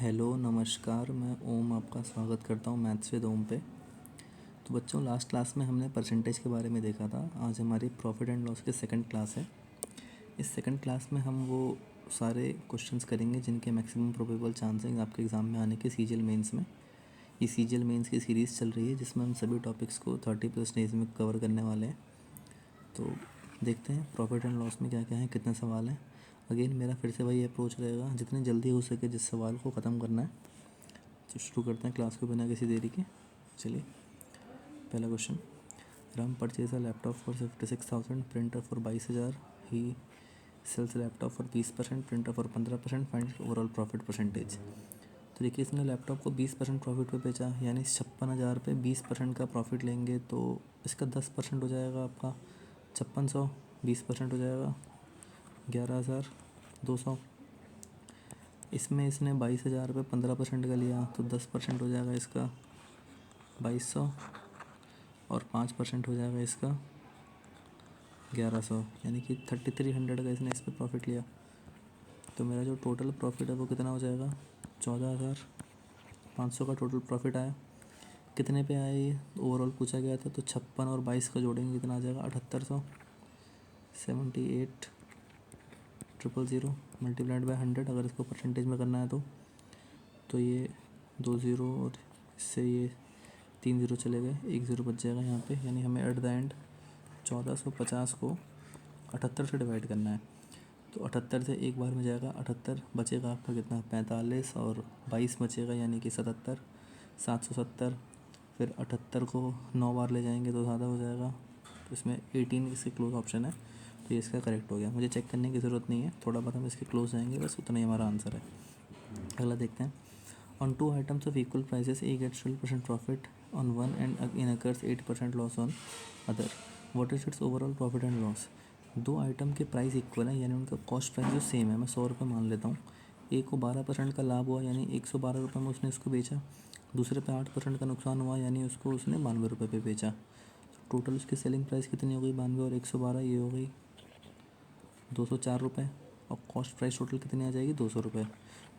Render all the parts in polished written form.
Hello नमस्कार, मैं ओम आपका स्वागत करता हूँ मैथ्स विद ओम पे। तो बच्चों, लास्ट क्लास में हमने परसेंटेज के बारे में देखा था। आज हमारी प्रॉफिट एंड लॉस की सेकंड क्लास है। इस सेकंड क्लास में हम वो सारे क्वेश्चंस करेंगे जिनके मैक्सिमम प्रोबेबल चांस हैं आपके एग्ज़ाम में आने के सीजीएल मेंस में। ये सीजीएल मेंस की सीरीज़ चल रही है जिसमें हम सभी टॉपिक्स को 30+ डेज में कवर करने वाले हैं। तो देखते हैं प्रॉफिट एंड लॉस में क्या क्या है, कितने सवाल हैं। अगेन मेरा फिर से वही अप्रोच रहेगा, जितनी जल्दी हो सके जिस सवाल को ख़त्म करना है। तो शुरू करते हैं क्लास को बिना किसी देरी के। चलिए, पहला question. Ram purchase a laptop for 56,000, printer for 22,000। He sells laptop for 20%, printer for 15%। Find overall profit percentage. तो देखिए, इसने लैपटॉप को 20% प्रॉफिट पे बेचा, यानी 56,000 पे 20% का प्रॉफिट लेंगे तो इसका 10% हो जाएगा आपका 5600। 20% हो जाएगा 11,200। इसमें इसने 22,000 पे 15% का लिया तो 10% हो जाएगा इसका 2,200 और 5% हो जाएगा इसका 1,100, यानी कि 3,300 का इसने इस पर प्रॉफिट लिया। तो मेरा जो टोटल प्रॉफिट है वो कितना हो जाएगा, 14,500 का टोटल प्रॉफिट आया। कितने पे आया ये ओवरऑल पूछा गया था, तो 56 और 22 का जोड़ेंगे कितना आ जाएगा, 7,800। 78,000 मल्टीप्लाइड बाय 100। अगर इसको परसेंटेज में करना है तो ये 2 ज़ीरो और इससे ये 3 ज़ीरो चले गए, 1 ज़ीरो बच जाएगा यहाँ पे। यानी हमें एट द एंड 1450 को 78 से डिवाइड करना है। तो 78 से एक बार में जाएगा 78, बचेगा आपका कितना, 45 और 22 बचेगा यानी कि 77, 770। फिर 78 को 9 बार ले जाएंगे तो ज़्यादा हो जाएगा, तो इसमें 18 इसके क्लोज ऑप्शन है, तो ये इसका करेक्ट हो गया। मुझे चेक करने की ज़रूरत नहीं है, थोड़ा बहुत हम इसके क्लोज जाएंगे, बस उतना ही हमारा आंसर है। अगला देखते हैं। On 2 items of equal prices A gets 12% profit on one and incurs 8% loss on other, what is its overall profit and loss. 2 item के प्राइस इक्वल है, यानी उनका कॉस्ट प्राइस जो सेम है। मैं 100 रुपये मान लेता हूँ। एक को 12% का लाभ हुआ, यानी 112 रुपये में उसने इसको बेचा। दूसरे पे 8% का नुकसान हुआ, यानी उसको उसने 92 रुपये पे बेचा। टोटल उसकी सेलिंग प्राइस कितनी हो गई, 92 और 112, ये हो गई 204 रुपये। और कॉस्ट प्राइस टोटल कितनी आ जाएगी, 200 रुपये।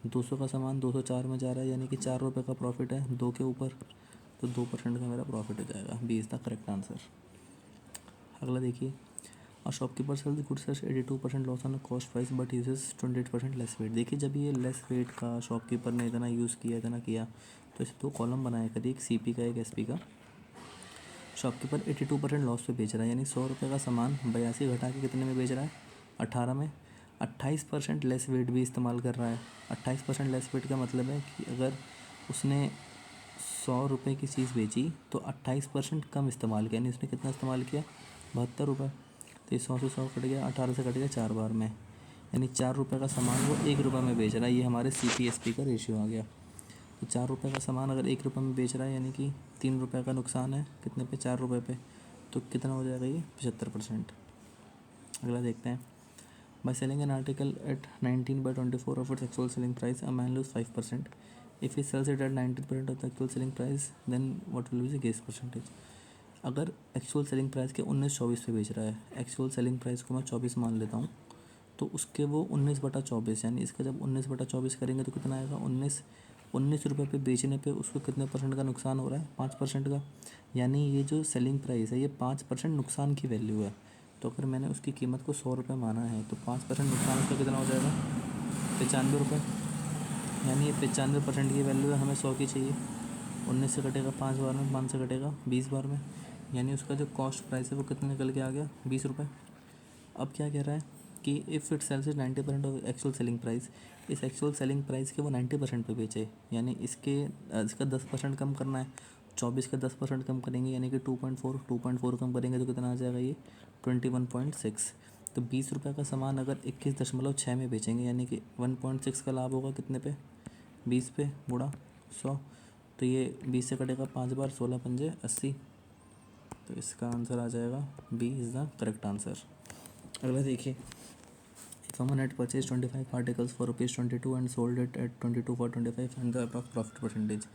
200 का सामान 204 में जा रहा है, यानी कि 4 रुपये का प्रॉफिट है 2 के ऊपर, तो 2% का मेरा प्रॉफिट हो जाएगा। B is the correct answer. अगला देखिए। और shopkeeper sells goods at 82% loss on cost price but uses 28% less weight. देखिए, जब ये लेस वेट का शॉपकीपर ने इतना यूज़ किया, इतना किया, तो इसे 2 कॉलम बनाया करिए, एक CP का एक SP का। शॉपकीपर 82% लॉस पे बेच रहा है, यानी 100 रुपये का सामान 82 घटा के कितने में बेच रहा है, 18 में। 28% लेस वेट भी इस्तेमाल कर रहा है। 28% लेस वेट का मतलब है कि अगर उसने 100 रुपये की चीज़ बेची तो 28% कम इस्तेमाल किया, यानी उसने कितना इस्तेमाल किया, 72 रुपये। तो ये 100 से 100 कट गया, 18 से कट गया 4 बार में, यानी 4 रुपये का सामान वो 1 रुपये में बेच रहा है। ये हमारे CP/SP का रेशियो आ गया। तो 4 रुपये का सामान अगर 1 रुपये में बेच रहा है, यानी कि 3 रुपये का नुकसान है, कितने पे, 4 रुपये पे, तो कितना हो जाएगा ये, 75%। अगला देखते हैं। By selling an article at 19/24 of its actual selling price, a man lose 5%। If he sells it at 90% of the actual selling price, then what will be the guess percentage. अगर एक्चुअल सेलिंग प्राइस के 19-24 पे बेच रहा है, actual selling price को मैं 24 मान लेता हूँ, तो उसके वो 19/24, यानी इसका जब 19/24 करेंगे तो कितना आएगा, 19 रुपये पे बेचने पे उसको कितने परसेंट का नुकसान हो रहा है, 5% का। यानी ये जो सेलिंग प्राइस है ये 5% नुकसान की वैल्यू है। तो अगर मैंने उसकी कीमत को 100 रुपये माना है तो 5% नुकसान उसका कितना हो जाएगा, 95 रुपये। यानी ये 95% की वैल्यू है, हमें 100 की चाहिए। 19 से कटेगा 5 बार में, 5 से कटेगा 20 बार में, यानी उसका जो कॉस्ट प्राइस है वो कितने निकल के आ गया, 20 रुपये। अब क्या कह रहा है कि इफ़ इट सेल्स इज 90% ऑफ एक्चुअल सेलिंग प्राइस, इस एक्चुअल सेलिंग प्राइस के वो 90% पे बेचे, यानी इसका 10% कम करना है। 24 का 10% कम करेंगे, यानी कि 2.4 कम करेंगे तो कितना आ जाएगा ये, 21.6। तो 20 रुपये का सामान अगर 21.6 में बेचेंगे, यानी कि 1.6 का लाभ होगा कितने पे, 20 पे गुणा 100। तो ये 20 से कटेगा 5 बार, 16 पंजे 80। तो इसका आंसर आ जाएगा B is the correct answer. अगला देखिए। Someone had purchased 25 articles for ₹22 and sold it at 22 for 25 and the approx profit percentage।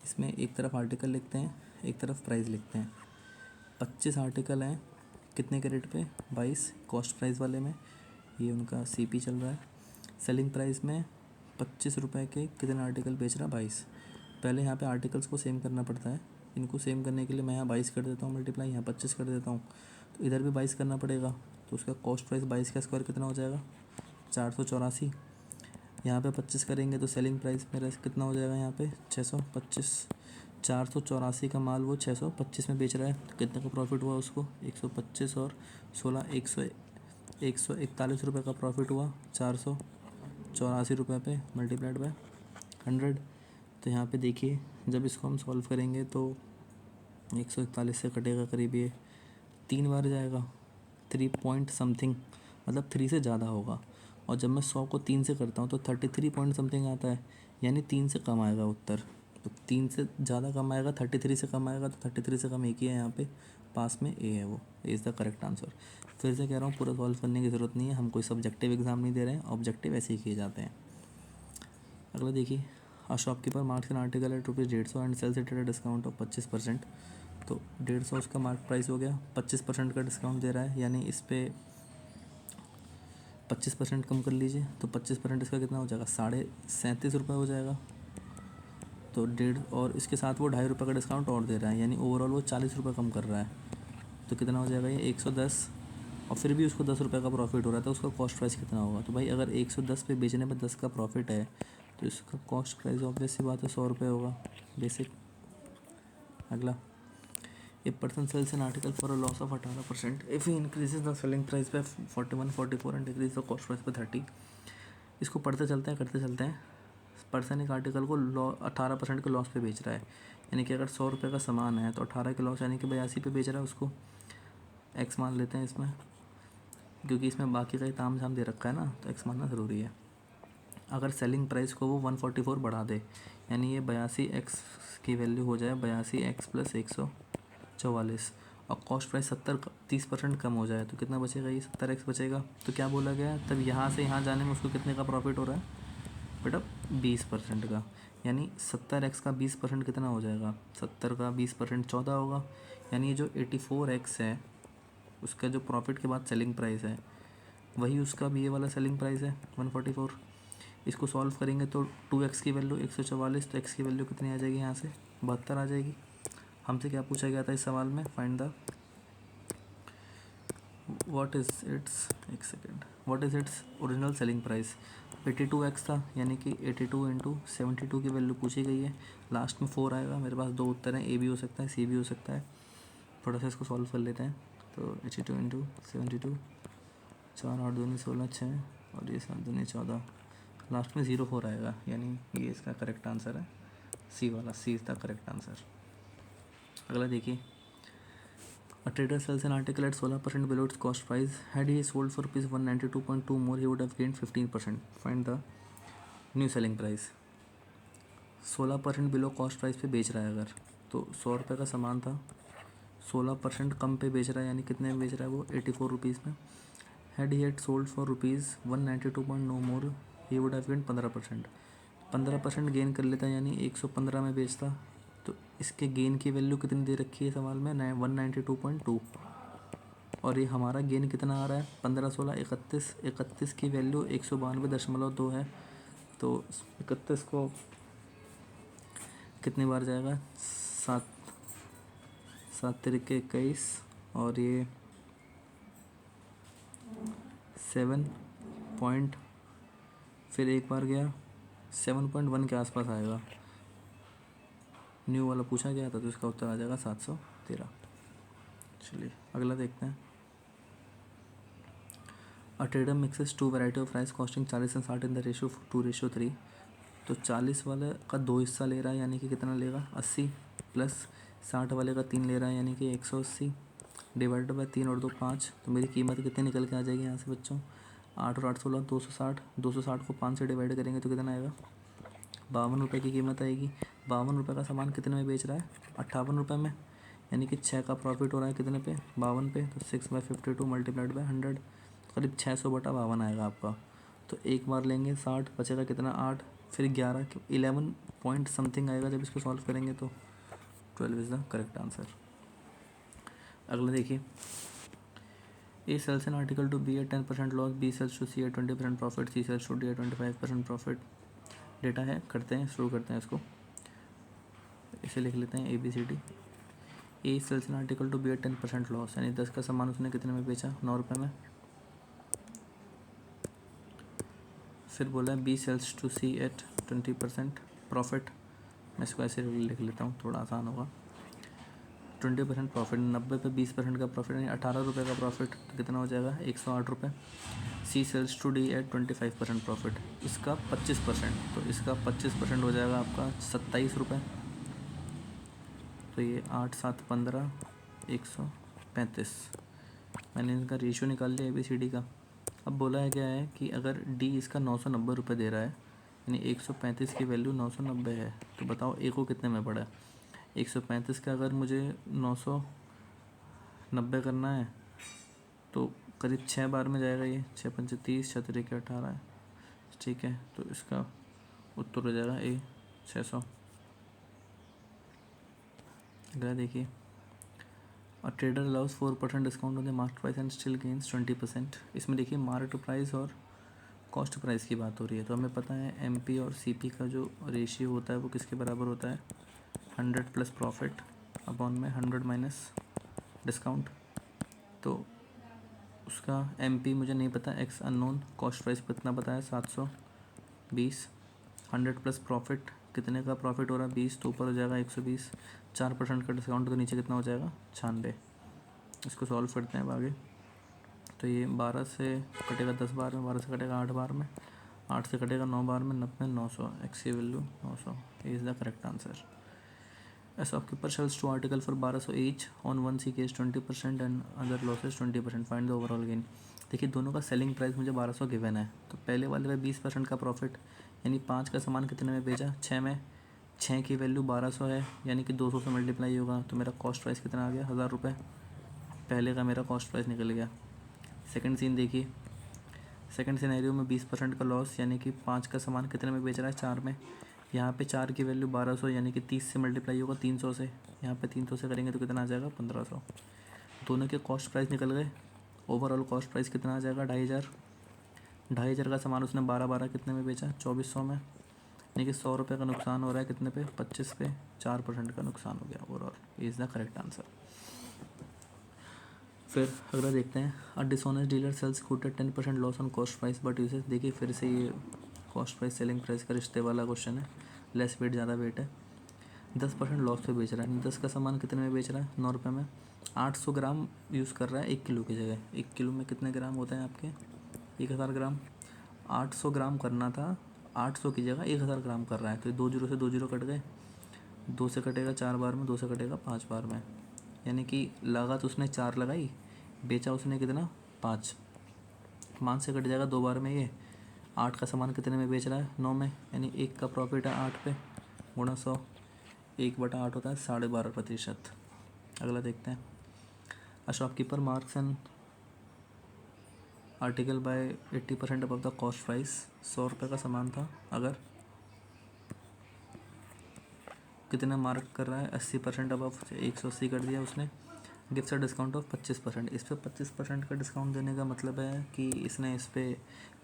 इसमें एक तरफ आर्टिकल लिखते हैं, एक तरफ प्राइस लिखते हैं। 25 आर्टिकल हैं, कितने के रेट पे, 22 कॉस्ट प्राइस वाले में, ये उनका CP चल रहा है। सेलिंग प्राइस में ₹25 के कितने आर्टिकल बेच रहा है? 22। पहले यहाँ पे आर्टिकल्स को सेम करना पड़ता है, इनको सेम करने के लिए मैं यहाँ 22 कर देता हूँ मल्टीप्लाई, यहाँ 25 कर देता हूँ, तो इधर भी 22 करना पड़ेगा। तो उसका कॉस्ट प्राइस 22 का स्क्वायर कितना हो जाएगा? 484। यहाँ पे 25 करेंगे तो सेलिंग प्राइस मेरा कितना हो जाएगा? यहाँ पे 625। 484 का माल वो 625 में बेच रहा है, तो कितने का प्रॉफिट हुआ उसको? 125 और 16 141 रुपये का प्रॉफिट हुआ 484 पे मल्टीप्लाइड बाय 100। तो यहाँ पे देखिए जब इसको हम सॉल्व करेंगे तो 141 से कटेगा करीब ये 3 बार जाएगा, 3 पॉइंट समथिंग, मतलब 3 से ज़्यादा होगा। और जब मैं 100 को 3 से करता हूँ तो 33 पॉइंट समथिंग आता है, यानी 3 से कम आएगा उत्तर। तो 3 से ज़्यादा कम आएगा, 33 से कम आएगा, तो 33 से कम एक ही है यहाँ पे, पास में ए है, वो इज़ द करेक्ट आंसर। फिर से कह रहा हूँ पूरा सॉल्व करने की ज़रूरत नहीं है, हम कोई सब्जेक्टिव एग्ज़ाम नहीं दे रहे हैं, ऑब्जेक्टिव ऐसे ही किए जाते हैं। अगला देखिए, a shopkeeper marks an article at ₹150 and sells it at a discount of 25%। तो 150 उसका मार्क प्राइस हो गया, 25% का डिस्काउंट दे रहा है, यानी इस पर 25% कम कर लीजिए, तो 25% इसका कितना हो जाएगा? ₹37.5 हो जाएगा। तो 1.5 और इसके साथ वो ₹2.5 का डिस्काउंट और दे रहा है, यानी ओवरऑल वो ₹40 कम कर रहा है। तो कितना हो जाएगा ये? 110। और फिर भी उसको ₹10 का प्रॉफिट हो रहा था, उसका कॉस्ट प्राइस कितना होगा? तो भाई अगर 110 पे बेचने में 10 का प्रॉफिट है तो इसका कॉस्ट प्राइस ऑब्वियस सी बात है ₹100 होगा, बेसिक। अगला, a person sells an article for a loss of 18% if he increases the selling price by 41-44 and decrease the cost price by 30। इसको पढ़ते चलते हैं, करते चलते हैं। पर्सन एक आर्टिकल को 18% के लॉस पे बेच रहा है, यानी कि अगर ₹100 का सामान है तो 18 के लॉस यानी कि 82 पे बेच रहा है उसको। एक्स मान लेते हैं इसमें, क्योंकि इसमें बाकी का ही ताम झाम दे रखा है ना, तो एक्स मानना ज़रूरी है। अगर सेलिंग प्राइस को वो 144 बढ़ा दे, यानी ये 82 एक्स की वैल्यू हो जाए 82 एक्स प्लस 144, और कॉस्ट प्राइस 30% कम हो जाए, तो कितना बचेगा? ये 70 एक्स बचेगा। तो क्या बोला गया है? तब यहाँ से यहाँ जाने में उसको कितने का प्रॉफिट हो रहा है बेटा? 20% का। यानी 70 एक्स का 20% कितना हो जाएगा? 70 का 20% 14 होगा। यानी ये जो 84 एक्स है उसका जो प्रॉफिट के बाद सेलिंग प्राइस है, वही उसका भी ये वाला सेलिंग प्राइस है 144। इसको सॉल्व करेंगे तो 2x की वैल्यू 144, तो x की वैल्यू कितनी आ जाएगी? यहाँ से 72 आ जाएगी। हमसे क्या पूछा गया था इस सवाल में? Find the what is its original selling price. 82x था, यानी कि 82 इंटू 72 की वैल्यू पूछी गई है। लास्ट में 4 आएगा। मेरे पास 2 उत्तर हैं, ए भी हो सकता है, सी भी हो सकता है। थोड़ा सा इसको सॉल्व कर लेते हैं। तो 82 इंटू 72, 4 8 दूनी 16 6 और ये 7 दूनी 14, लास्ट में 04 आएगा, यानी ये इसका करेक्ट आंसर है, सी वाला, C is the correct answer. अगला देखिए, a trader sells an article at 16% below its cost price, had he sold for ₹192.2 more he would have gained 15%। Find the new selling price. 16% below cost price पे बेच रहा है अगर, तो ₹100 का सामान था, 16% कम पे बेच रहा है, यानी कितने में बेच रहा है वो? 84 रुपीज़ में। Had he had sold for ₹192.2 more he would have gained 15%। 15% gain कर लेता है, यानी 115 में बेचता, तो इसके गेन की वैल्यू कितनी दे रखी है सवाल में? 192.2। और ये हमारा गेन कितना आ रहा है? 15 16 31। 31 की वैल्यू 192.2 है, तो 31 को कितनी बार जाएगा? 7 7 तरीके 21, और ये 7 पॉइंट, फिर एक बार गया 7.1 के आसपास आएगा। न्यू वाला पूछा गया था, तो इसका उत्तर आ जाएगा 713। चलिए अगला देखते हैं। A trader mixes 2 variety of rice costing 40 and 60 in the ratio 2:3। तो 40 वाले का 2 हिस्सा ले रहा है, यानी कि कितना लेगा? 80, प्लस 60 वाले का 3 ले रहा है, यानी कि 180, डिवाइडेड बाय 3 और 2 5। तो मेरी कीमत कितनी निकल के आ जाएगी यहाँ से बच्चों? 8 और 8 16, 260। 260 को 5 से डिवाइड करेंगे तो कितना आएगा? 52 रुपये की कीमत आएगी। 52 रुपये का सामान कितने में बेच रहा है? 58 रुपये में, यानी कि 6 का प्रॉफिट हो रहा है कितने पे? 52 पे। तो 6/52 मल्टीप्लाइड बाय 100, करीब 600/52 आएगा आपका। तो एक बार लेंगे 60, बचेगा कितना? 8, फिर 11 11 पॉइंट समथिंग आएगा जब इसको सॉल्व करेंगे, तो 12 इज़ द करेक्ट आंसर। अगला देखिए, A sells an article to B at 10% loss, B sells to C at 20% profit, C sells to D at 25% profit. Data है, करते हैं, शुरू करते हैं इसको। इसे लिख लेते हैं ABCD। A sells an article to B at 10% loss, यानी 10 का सामान उसने कितने में बेचा, 9 रुपये में। फिर बोला है B sells to C at 20% profit. मैं इसको ऐसे लिख लेता हूँ, थोड़ा आसान होगा। 20% प्रॉफिट, 90 पे 20% का प्रॉफिट, यानी 18 रुपये का प्रॉफिट, तो कितना हो जाएगा 108 रुपये। C sells to D at 25% profit, इसका 25%, तो इसका 25% हो जाएगा आपका 27 रुपये। तो ये 8 7 15 135। मैंने इनका रेशियो निकाल लिया ABCD का। अब बोला है क्या है कि अगर डी इसका 990 रुपये दे रहा है, यानी 135 की वैल्यू 990 है, तो बताओ ए को कितने में पड़ा है। 135 का अगर मुझे 990 करना है तो करीब 6 बार में जाएगा ये। 6 पंचे 30, 6 तरीके 18 है, ठीक है। तो इसका उत्तर हो जाएगा ए 600। अगला देखिए, और trader allows 4% discount on the market price and still gains 20%। इसमें देखिए मार्केट प्राइस और कॉस्ट प्राइस की बात हो रही है, तो हमें पता है MP और CP का जो रेशियो होता है वो किसके बराबर होता है, 100 प्लस प्रॉफिट अपॉन में 100 माइनस डिस्काउंट। तो उसका MP मुझे नहीं पता, X अननोन, कॉस्ट प्राइस कितना पता है 720। 100 प्लस प्रॉफिट, कितने का प्रॉफिट हो रहा है 20, तो ऊपर हो जाएगा 120। 4% का डिस्काउंट, तो नीचे कितना हो जाएगा 96। इसको सॉल्व करते हैं अब आगे। तो ये 12 से कटेगा 10 बार में, 12 से कटेगा 8 बार में, 8 से कटेगा 9 बार में, 90 900, X की value 900 is the correct answer. A shopkeeper sells 2 articles for 1200 each. On one he gets 20% and other losses 20%. Find the overall gain. देखिए दोनों का सेलिंग प्राइस मुझे 1200 गिवन है, तो पहले वाले में 20% का प्रॉफिट, यानी 5 का सामान कितने में बेचा, 6 में। 6 की वैल्यू 1200 है, यानी कि 200 से मल्टीप्लाई होगा, तो मेरा कॉस्ट प्राइस कितना आ गया 1000 रुपये। पहले का मेरा कॉस्ट प्राइस निकल गया। सेकंड सीन देखिए, सेकंड सिनेरियो में 20% का लॉस, यानी कि 5 का सामान कितने में बेच रहा है, 4 में। यहाँ पे 4 की वैल्यू 1200, यानी कि 30 से मल्टीप्लाई होगा 300 से, यहाँ पे 300 से करेंगे तो कितना आ जाएगा 1500। दोनों के कॉस्ट प्राइस निकल गए। ओवरऑल कॉस्ट प्राइस कितना आ जाएगा 2500। 2500 का सामान उसने 12 कितने में बेचा, 2400 में, यानी कि 100 रुपये का नुकसान हो रहा है कितने पे, 25 पे। 4% का नुकसान हो गया overall, is the correct answer. फिर अगला देखते हैं, a dishonest dealer sells good at 10% loss on cost price but uses. देखिए फिर से ये कॉस्ट प्राइस सेलिंग प्राइस का रिश्ते वाला क्वेश्चन है। लेस वेट ज़्यादा वेट है, 10% लॉस पे बेच रहा है। 10 का सामान कितने में बेच रहा है, 9 रुपये में। 800 ग्राम यूज़ कर रहा है 1 किलो की जगह। 1 किलो में कितने ग्राम होते हैं आपके, 1000 ग्राम। 800 ग्राम करना था, 800 की जगह 1000 ग्राम कर रहा है, तो 2 जीरो से 2 जीरो कट गए। 2 से कटेगा 4 बार में, 2 से कटेगा 5 बार में, यानी कि लागत उसने 4 लगाई, बेचा उसने कितना 5। 5 से कट जाएगा 2 बार में ये। 8 का सामान कितने में बेच रहा है, 9 में, यानी 1 का प्रॉफिट है 8 पे, गुणा 100। 1/8 होता है 12.5%। अगला देखते हैं, अ shopkeeper marks an article by 80% above the cost price. 100 रुपये का सामान था, अगर कितना मार्क कर रहा है 80% अबव, 180 कर दिया उसने। Gift a discount of 25%। इस पर 25% का डिस्काउंट देने का मतलब है कि इसने इस पर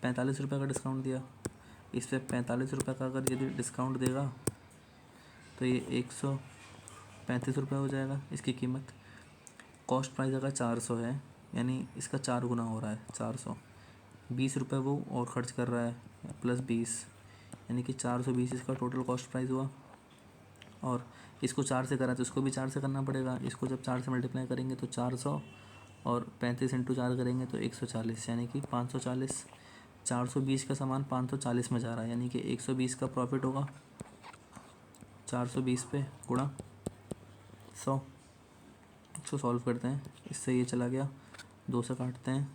45 रुपये का डिस्काउंट दिया। इस पर 45 रुपये का अगर यदि डिस्काउंट देगा तो ये 135 रुपये हो जाएगा इसकी कीमत। कॉस्ट प्राइस अगर 400 है, यानी इसका 4 गुना हो रहा है 400। 20 रुपये वो और ख़र्च कर रहा है प्लस 20, यानी कि 420 इसका टोटल कॉस्ट प्राइस हुआ। और इसको 4 से करा तो इसको भी 4 से करना पड़ेगा। इसको जब 4 से मल्टीप्लाई करेंगे तो 400, और 35 इंटू 4 करेंगे तो 140, यानी कि 540। 420 का सामान 540 में जा रहा है, यानी कि 120 का प्रॉफिट होगा। 420 पे गुणा 100। इसको सॉल्व करते हैं, इससे ये चला गया, 2 से काटते हैं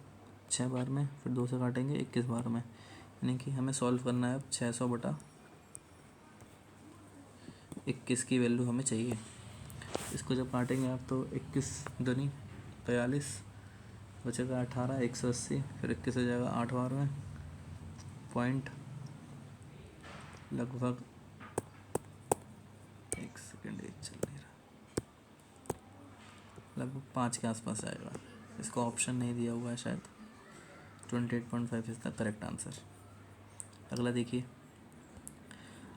6 बार में, फिर 2 से काटेंगे 21 बार में, यानी कि हमें सॉल्व करना है अब 600/21 की वैल्यू हमें चाहिए। इसको जब काटेंगे आप तो 21 दूनी 42, बचेगा 18, 180, फिर 21 हो जाएगा 8 बार में, पॉइंट लगभग 1 सेकेंड चल नहीं रहा, लगभग 5 के आसपास आएगा। इसको ऑप्शन नहीं दिया हुआ है शायद। 28.5 इज़ द करेक्ट आंसर। अगला देखिए,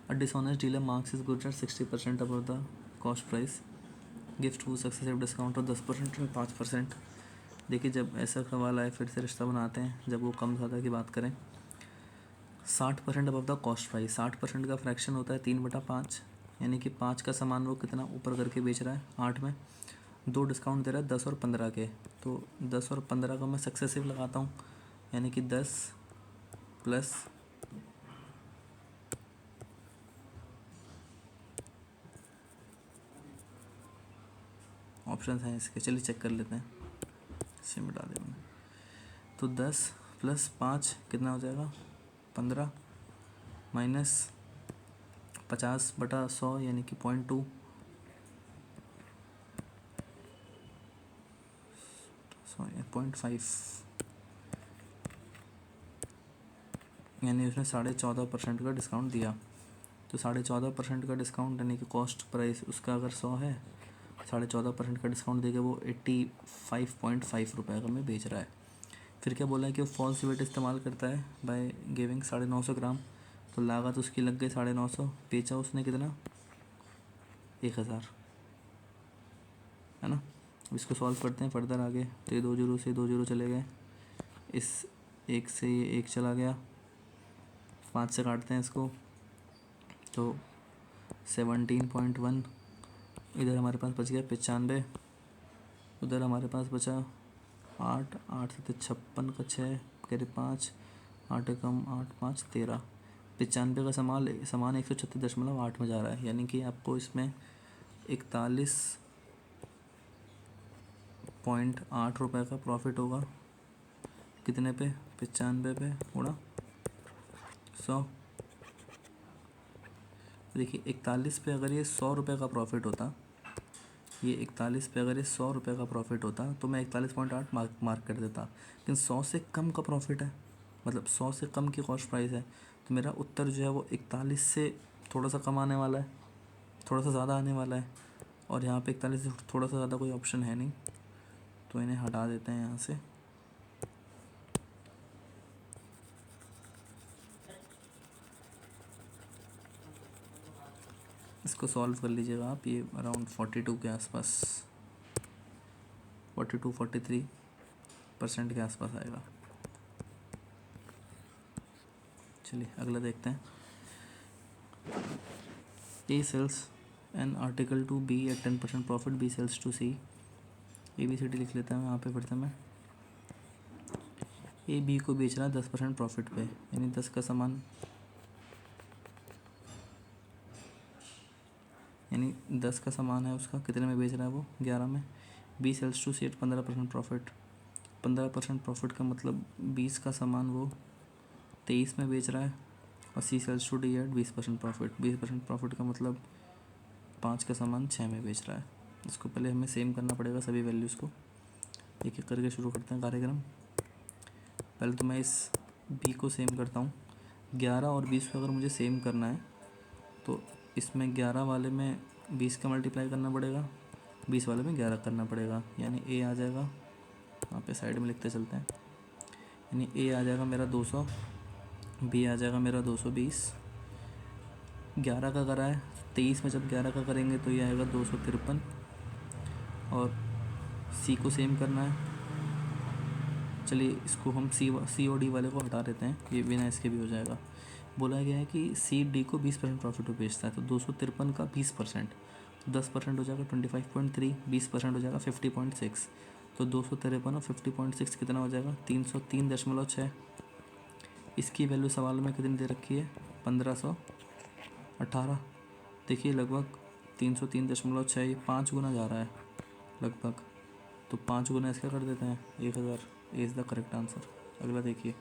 a dishonest dealer marks is good at 60% above the cost price, gift to successive discount और 10% और 5%। देखिए जब ऐसा सवाल आए फिर से रिश्ता बनाते हैं, जब वो कम ज़्यादा की बात करें। 60% अबव द कॉस्ट प्राइस, 60% का फ्रैक्शन होता है 3/5, यानी कि 5 का सामान वो कितना ऊपर करके बेच रहा है 8 में, 2 डिस्काउंट दे रहा है 10 और 15 के, तो 10 और 15 का मैं सक्सेसिव लगाता हूँ, यानी कि 10 प्लस ऑप्शन हैं इसके, चलिए चेक कर लेते हैं, इसे मिटा दें मैंने। तो 10 प्लस 5 कितना हो जाएगा 15, माइनस 50/100 यानी कि 0.2, सॉरी 0.5, यानी उसने 14.5% का डिस्काउंट दिया। तो 14.5% का डिस्काउंट यानी कि कॉस्ट प्राइस उसका अगर 100 है, 14.5% का डिस्काउंट देके वो 85.5 रुपये का में बेच रहा है। फिर क्या बोला है कि वो फॉल्स वेट इस्तेमाल करता है बाय गिविंग 950 ग्राम, तो लागत उसकी लग गई 950, बेचा उसने कितना 1000, है ना। अब इसको सॉल्व करते हैं फर्दर आगे, तो ये 2 जीरो से 2 जीरो चले गए, इस 1 से ये 1 चला गया, 5 से काटते हैं इसको तो 17.1, इधर हमारे पास बच गया 95, उधर हमारे पास बचा 8, 8 से 56 का 6 कह रहे 5, 8 कम 8 5 13, 95 का सामान 136.8 में जा रहा है, यानी कि आपको इसमें 41.8 रुपये का प्रॉफिट होगा। कितने पे 95 पे गुणा 100, देखिए 41 पे अगर ये 100 रुपये का प्रॉफिट होता, ये 41 पे अगर ये 100 रुपये का प्रॉफिट होता तो मैं 41.8 मार्क कर देता, लेकिन 100 से कम का प्रॉफिट है, मतलब 100 से कम की कॉस्ट प्राइस है, तो मेरा उत्तर जो है वो 41 से थोड़ा सा कम आने वाला है, थोड़ा सा ज़्यादा आने वाला है, और यहाँ पे 41 से थोड़ा सा ज़्यादा कोई ऑप्शन है नहीं, तो इन्हें हटा देते हैं यहाँ से। इसको सॉल्व कर लीजिएगा आप, ये अराउंड 42 के आसपास, 42-43% के आसपास आएगा। चलिए अगला देखते हैं। A sells an article to B at 10% profit, B sells to C, ABCD लिख लेता हूँ यहाँ पे फिर से मैं। ए बी को बेच रहा है 10% प्रॉफिट पे, यानी 10 का सामान, यानी 10 का सामान है उसका, कितने में बेच रहा है वो 11 में। B sells to C at 15% profit, 15% profit का मतलब 20 का सामान वो 23 में बेच रहा है, और C sells to D at 20% profit, 20% profit का मतलब 5 का सामान 6 में बेच रहा है। इसको पहले हमें सेम करना पड़ेगा सभी वैल्यूज़ को, एक एक करके शुरू करते हैं कार्यक्रम। पहले तो मैं इस बी को सेम करता हूँ, 11 और 20 को अगर मुझे सेम करना है तो इसमें 11 वाले में 20 का मल्टीप्लाई करना पड़ेगा, 20 वाले में 11 करना पड़ेगा, यानी ए आ जाएगा, यहाँ पे साइड में लिखते चलते हैं, यानी ए आ जाएगा मेरा 200, बी आ जाएगा मेरा 220, 11 का करा है 23 में, जब 11 का करेंगे तो ये आएगा 253, और सी को सेम करना है, चलिए इसको हम सी और डी वाले को हटा देते हैं, ये बिना इसके भी हो जाएगा। बोला गया है कि सी डी को 20% प्रॉफिट पे बेचता है, तो 253 का 20%, 10% हो जाएगा 25.3, 20% हो जाएगा 50.6, तो 253 और 50.6 कितना हो जाएगा 303.6। इसकी वैल्यू सवाल में कितनी दे रखी है 1518, देखिए लगभग 303.6, 5 गुना जा रहा है लगभग, तो 5 गुना इसका कर देते हैं 1000, इज़ द करेक्ट आंसर। अगला देखिए,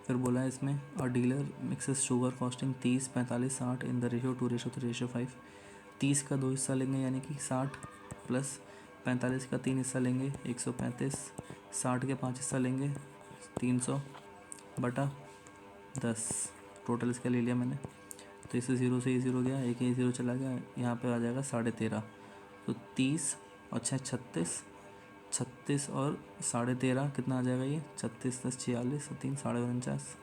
फिर बोला है इसमें अ dealer mixes sugar costing 30, 45, 60 in the ratio 2:3:5, 30 का 2 हिस्सा लेंगे यानी कि 60, प्लस 45 का 3 हिस्सा लेंगे 135, 60 के 5 हिस्सा लेंगे 300/10, टोटल इसका ले लिया मैंने, तो इसे 0 से ये 0 गया, एक ये 0 चला गया, यहाँ पे आ जाएगा 13.5, तो 30 और 6 36, 36 और 13.5 कितना आ जाएगा ये 36 + 46 और 3 49,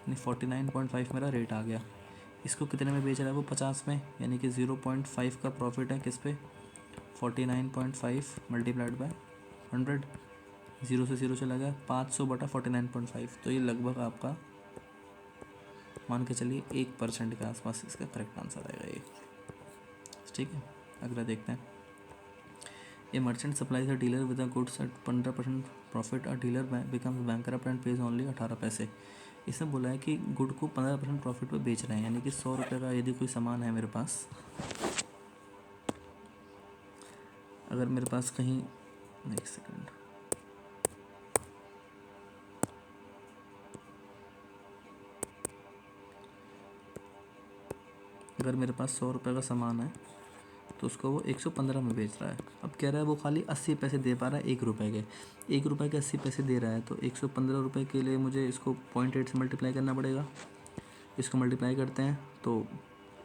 यानी 49.5 मेरा रेट आ गया। इसको कितने में बेच रहा है वो 50 में, यानी कि 0.5 का प्रॉफिट है किस पे 49.5 मल्टीप्लाइड बाय 100, 0 से 0 चला गया 500 बटा 49.5, तो ये लगभग आपका मान के चलिए 1% के आसपास इसका करेक्ट आंसर आएगा ये। ठीक है, अगला देखते हैं। ए merchant supplies a dealer with a goods at 15% profit, a dealer becomes bankrupt and page only 18 पैसे। इसने बोला है कि गुड को 15% प्रॉफिट पे बेच रहे हैं, यानी कि 100 रुपये का यदि कोई सामान है मेरे पास, अगर मेरे पास कहीं एक सेकंड, अगर मेरे पास 100 रुपये का सामान है तो उसको वो 115 में बेच रहा है। अब कह रहा है वो खाली 80 पैसे दे पा रहा है 1 रुपये के, 1 रुपये के 80 पैसे दे रहा है, तो 115 रुपये के लिए मुझे इसको 0.8 से मल्टीप्लाई करना पड़ेगा। इसको मल्टीप्लाई करते हैं तो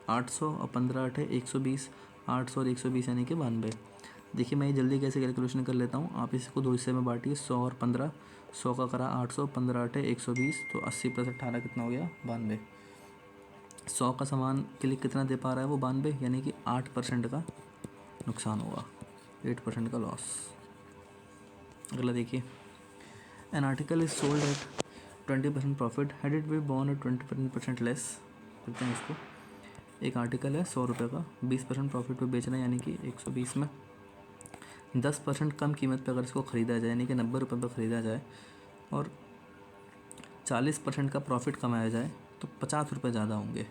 800 और 15 8 है 120, 800 और 120 यानी कि 92। देखिए मैं ये जल्दी कैसे कैलकुलेशन कर लेता हूँ, आप इसको 2 हिस्से में बांटिए, 100 और 15, 100 का करा 800, 15 8 है 120, तो 80 + 18 कितना हो गया 92। 100 का सामान के लिए कितना दे पा रहा है वो 92, यानी कि 8% का नुकसान होगा, 8% का लॉस। अगला देखिए, an article is sold at 20% profit, had it be born at 20% less. करते हैं इसको, एक आर्टिकल है 100 रुपये का, 20% प्रॉफिट पे बेच रहे हैं, यानी कि 120 में 10% कम कीमत पे अगर इसको ख़रीदा जाए, यानी कि 90 रुपये पर ख़रीदा जाए, और 40% का प्रॉफिट कमाया जाए तो 50 रुपये ज़्यादा होंगे।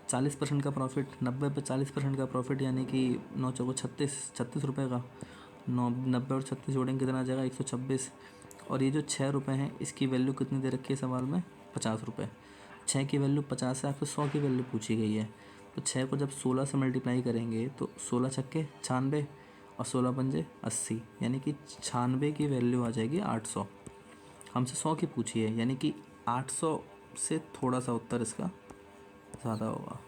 40% का प्रॉफिट, 90 पे 40% का प्रॉफिट, यानी कि 9 चौको 36 रुपये का, 90 और 36 जोड़ेंगे कितना आ जाएगा 126। और ये जो 6 रुपये हैं इसकी वैल्यू कितनी दे रखी है सवाल में 50 रुपये। 6 की वैल्यू 50 है, आपसे 100 की वैल्यू पूछी गई है, तो 6 को जब 16 से मल्टीप्लाई करेंगे तो 16 छक्के 96 और 16 पंजे 80, यानी कि 96 की वैल्यू आ जाएगी 800। हमसे 100 की पूछी है, यानी कि 800 से थोड़ा सा उत्तर इसका ज़्यादा होगा,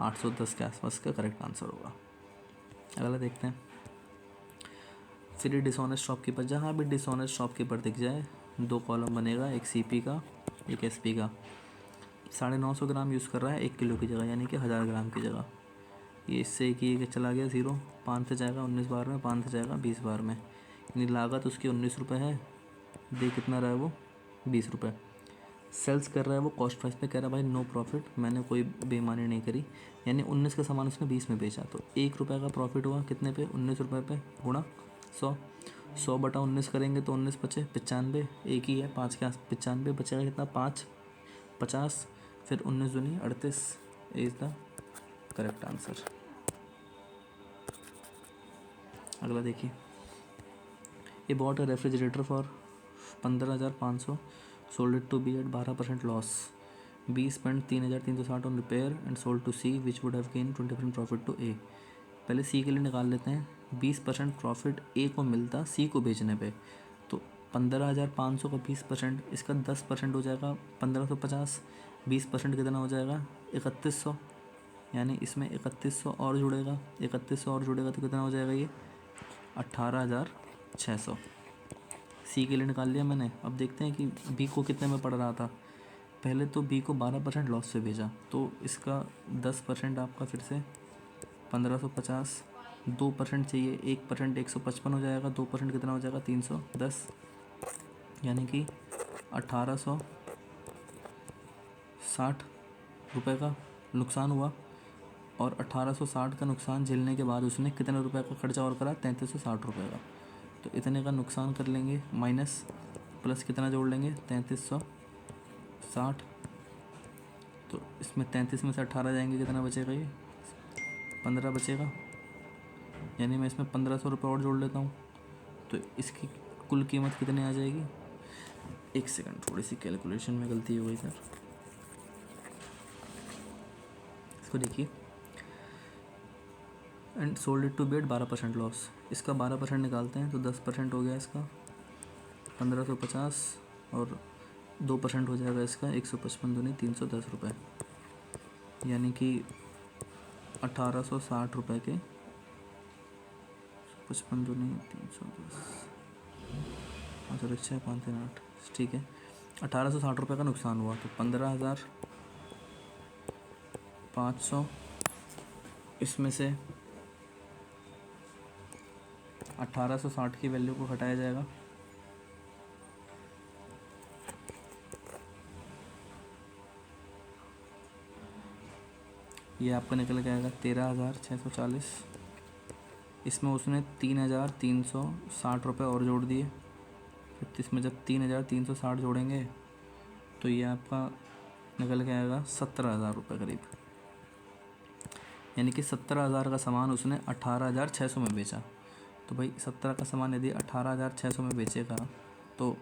810 के आसपास का करेक्ट आंसर होगा। अगला देखते हैं, फिर डिसऑनेस्ट शॉपकीपर, जहाँ भी डिसऑनेस्ट शॉपकीपर दिख जाए 2 कॉलम बनेगा, एक CP का एक SP का। 950 ग्राम यूज़ कर रहा है 1 किलो की जगह, यानी कि 1000 ग्राम की जगह। ये इससे कि चला गया 0, 5 से जाएगा 19 बार में, 5 से जाएगा 20 बार में, यानी लागत उसकी 19 रुपये है, दे कितना रहा है वो 20 रुपये। सेल्स कर रहा है वो कॉस्ट प्राइस पे, कह रहा है भाई नो प्रॉफिट, मैंने कोई बेईमानी नहीं करी, यानी 19 का सामान उसने 20 में बेचा, तो 1 रुपये का प्रॉफिट हुआ कितने पे 19 रुपये पे गुणा 100, 100 बटा 19 करेंगे तो 19 बचे 95, एक ही है 5 के आस 95 बचेगा कितना 5 50, फिर 19 दूनी 38 इज़ द करेक्ट आंसर। अगला देखिए, ये bought a refrigerator for 15,500, sold it to B at 12% loss, B spent 3,360 on repair and sold to C which would have gain 20% profit to A। पहले C के लिए निकाल लेते हैं, 20% प्रॉफिट A को मिलता C को बेचने पे, तो 15,500 का 20%, इसका 10% हो जाएगा 1550, 20% कितना हो जाएगा 3100, यानी इसमें 3100 और जुड़ेगा, 3100 और जुड़ेगा तो कितना हो जाएगा ये 18,600। C के लिए निकाल लिया मैंने। अब देखते हैं कि B को कितने में पड़ रहा था। पहले तो B को 12% लॉस से भेजा, तो इसका 10% आपका फिर से 1550, 2% चाहिए, 1% 155 हो जाएगा, 2% कितना हो जाएगा 310, यानी कि 1860 रुपये का नुकसान हुआ। और 1860 का नुकसान झेलने के बाद उसने कितने रुपए का खर्चा और करा 3360 रुपये का, तो इतने का नुकसान कर लेंगे, माइनस प्लस कितना जोड़ लेंगे 3360, तो इसमें 33 में से 18 जाएंगे, कितना बचेगा ये 15 बचेगा, यानी मैं इसमें 1500 रुपये और जोड़ लेता हूँ, तो इसकी कुल कीमत कितनी आ जाएगी। एक सेकंड, थोड़ी सी कैलकुलेशन में गलती हो गई सर, इसको देखिए, and sold it to B at 12% loss, इसका 12% निकालते हैं तो 10% हो गया इसका 1550, और 2% हो जाएगा इसका 155 दूनी 310 रुपये, यानी कि 1860 रुपये के 55 दूनी 310, 5 6 5 3 8, ठीक है, 1860 का नुकसान हुआ, तो 15,500 इसमें से 1860 की वैल्यू को हटाया जाएगा। ये आपका निकल के आएगा 13,640। इसमें उसने 3,360 और जोड़ दिए। फिर इसमें जब 3,360 जोड़ेंगे तो ये आपका निकल के आएगा 17,000 करीब। यानी कि 17,000 का सामान उसने 18,600 में बेचा। तो भाई 17 का सामान यदि 18,600 में बेचेगा तो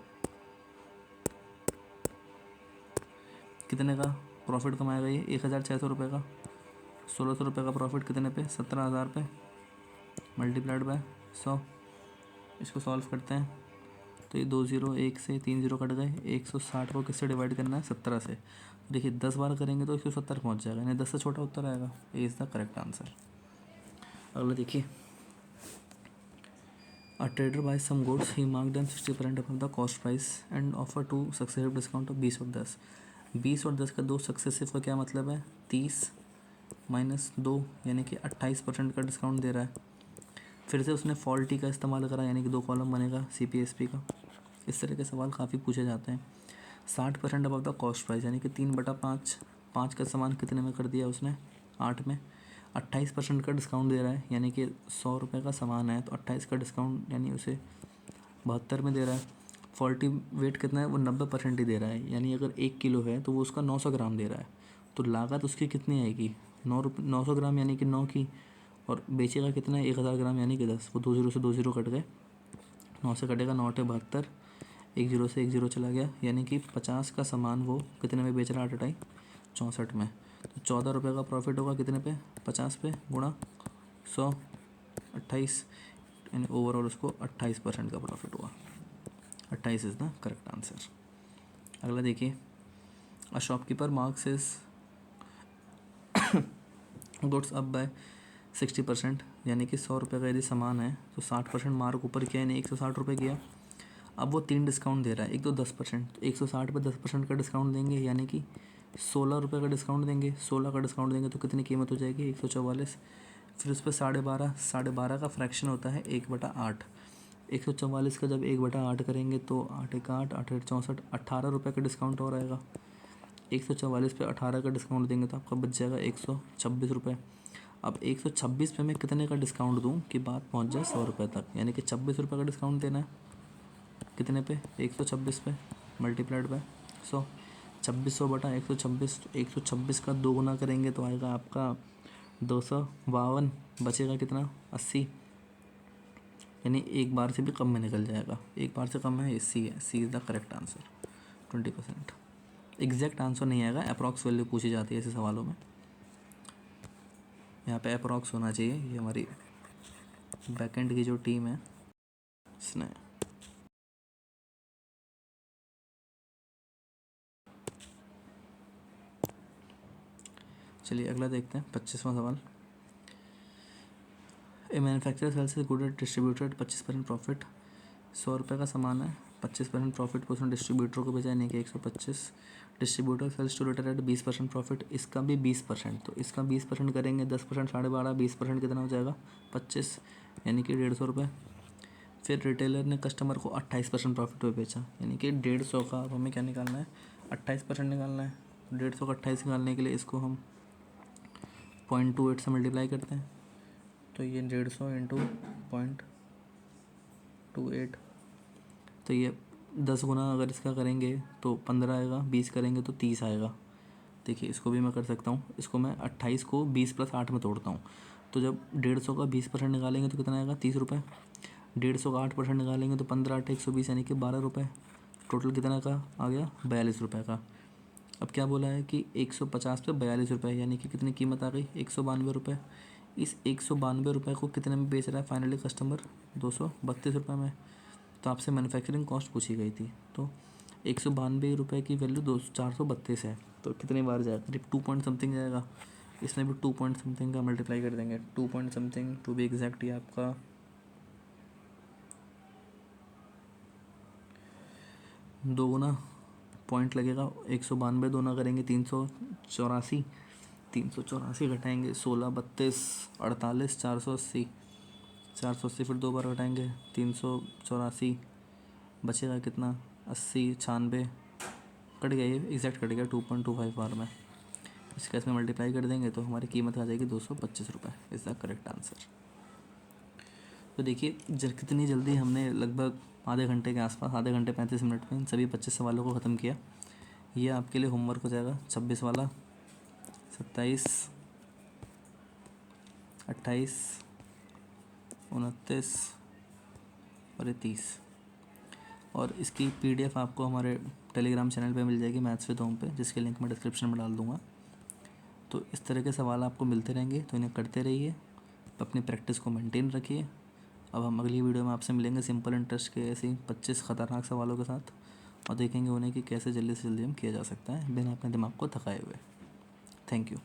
कितने का प्रॉफिट कमाएगा ये? 1,600 का। 1,600 का प्रॉफिट कितने पे? 17,000 पे मल्टीप्लाइड बाय 100। इसको सॉल्व करते हैं तो ये 2 ज़ीरो, 1 से 3 ज़ीरो कट गए। 160 को किससे डिवाइड करना है? 17 से। देखिए 10 बार करेंगे तो 170 पहुंच जाएगा, यानी 10 से छोटा उत्तर आएगा। A is the correct answer. अगला देखिए, a trader buy some goods, he mark them 60% above the cost price and offer two successive discount of 20 और 10। 20 और 10 का दो सक्सेसिव का क्या मतलब है? 30 माइनस 2 यानी कि 28% का डिस्काउंट दे रहा है। फिर से उसने फॉल्टी का इस्तेमाल करा, यानी कि 2 कॉलम बनेगा CPSP का। इस तरह के सवाल काफ़ी पूछे जाते हैं। 60% अबव द कॉस्ट प्राइस, यानी कि 3/5। 5 का सामान कितने में कर दिया उसने? 8 में। 28% का डिस्काउंट दे रहा है, यानी कि 100 रुपये का सामान है तो 28 का डिस्काउंट यानी उसे 72 में दे रहा है। फॉल्टी वेट कितना है? वो 90% ही दे रहा है, यानी अगर 1 किलो है तो वो उसका 900 ग्राम दे रहा है। तो लागत उसकी कितनी आएगी? 900 ग्राम यानी कि 9 की, और बेचेगा कितना है? 1,000 ग्राम यानी कि 10। वो 2 ज़ीरो से 2 ज़ीरो कट गए, 9 से कटेगा 9 × 72, 1 ज़ीरो से 1 ज़ीरो चला गया, यानी कि 50 का सामान वो कितने में बेच रहा है? 8 64 में। तो 14 रुपये का प्रॉफिट होगा कितने पे? 50 पे गुणा 100, 28, यानी ओवरऑल उसको 28% का प्रॉफिट हुआ। 28 इज़ द करेक्ट आंसर। अगला देखिए, a shopkeeper marks is goods up by 60%, यानी कि 100 रुपये का यदि सामान है तो 60% मार्क ऊपर किया, यानी 160 रुपये किया। अब वो 3 डिस्काउंट दे रहा है, एक तो 10%, तो 160 पे 10% का डिस्काउंट देंगे, यानी कि 16 रुपये का डिस्काउंट देंगे। 16 का डिस्काउंट देंगे तो कितनी कीमत हो जाएगी? 144। फिर उस पर 12.5, 12.5 का फ्रैक्शन होता है 1/8। 144 का जब 1/8 करेंगे तो 8 × 8, 8 × 64, 18 रुपये का डिस्काउंट और आएगा। 144 पे 18 का डिस्काउंट देंगे तो आपका बच जाएगा 126 रुपये। अब 126 पे मैं कितने का डिस्काउंट दूँ कि बात पहुँच जाए 100 रुपये तक? यानी कि 26 रुपये का डिस्काउंट देना है। कितने पे? 126 पे मल्टीप्लाइड बाय 100। 2600/126, तो 126 का 2 गुना करेंगे तो आएगा आपका 252। बचेगा कितना? 80, यानी एक बार से भी कम में निकल जाएगा। एक बार से कम है, सी है। C is the correct answer. 20%। Exact answer नहीं आएगा, अप्रॉक्स वैल्यू पूछी जाती है ऐसे सवालों में। यहाँ पे अप्रॉक्स होना चाहिए। ये हमारी बैकएंड की जो टीम है इसने चलिए अगला देखते हैं, 25वां सवाल। A manufacturer sells is good at distributed 25% profit. 100 रुपये का सामान है, 25% प्रॉफिट को उसने डिस्ट्रीब्यूटर को बेचा, यानी कि 125। Distributor sells to retailer at 20% profit, इसका भी 20%, तो इसका 20% करेंगे, 10% 12.5, 20% कितना हो जाएगा? 25, यानी कि 150 रुपये। फिर रिटेलर ने कस्टमर को 28% प्रॉफिट पे बेचा, यानी कि 150 का अब हमें क्या निकालना है? 28% निकालना है। 150 का 28 निकालने के लिए इसको हम 0.28 से मल्टीप्लाई करते हैं, तो ये 150 इंटू 0.28, तो ये 10 गुना अगर इसका करेंगे तो 15 आएगा, 20 करेंगे तो 30 आएगा। देखिए इसको भी मैं कर सकता हूँ। इसको मैं 28 को 20 + 8 में तोड़ता हूँ, तो जब 150 का 20% निकालेंगे तो कितना आएगा? 30 रुपये। 150 का 8% निकालेंगे तो 15 × 8 = 120, यानी कि 12 रुपये। टोटल कितना का आ गया? 42 रुपये का। अब क्या बोला है कि 150 पे 42 रुपये, यानी कि कितनी कीमत आ गई? 192 रुपये। इस 192 रुपये को कितने में बेच रहा है फाइनली कस्टमर? 232 रुपये में। तो आपसे मैन्युफैक्चरिंग कॉस्ट पूछी गई थी, तो 192 रुपये की वैल्यू 432 है, तो कितनी बार जाएगा? करीब 2 पॉइंट समथिंग जाएगा। इसमें भी 2 पॉइंट समथिंग का मल्टीप्लाई कर देंगे, 2 point something to be exact. ये आपका 2 गुना पॉइंट लगेगा 192, दोनों करेंगे 384, 384 घटाएंगे 16, 32, 48, 480, 480 फिर 2 बार घटाएंगे 384, बचेगा कितना 80, 96, कट गया, ये एग्जैक्ट कट गया 2.25 बार में। इसका इसमें मल्टीप्लाई कर देंगे तो हमारी कीमत आ जाएगी 225 रुपये। Is the correct answer. तो देखिए कितनी जल्दी हमने लगभग आधे घंटे के आसपास, आधे घंटे 35 मिनट में इन सभी 25 सवालों को ख़त्म किया। ये आपके लिए होमवर्क हो जाएगा 26 वाला, 27, 28, 29 और 30। और इसकी PDF आपको हमारे टेलीग्राम चैनल पे मिल जाएगी, मैथ्स विद होम पे, जिसके लिंक मैं डिस्क्रिप्शन में डाल दूँगा। तो इस तरह के सवाल आपको मिलते रहेंगे, तो इन्हें करते रहिए, अपनी प्रैक्टिस को मेंटेन रखिए। अब हम अगली वीडियो में आपसे मिलेंगे सिंपल इंटरेस्ट के ऐसे ही 25 ख़तरनाक सवालों के साथ, और देखेंगे उन्हें कि कैसे जल्दी से जल्दी हम किया जा सकता है बिना अपने दिमाग को थकाए हुए। Thank you.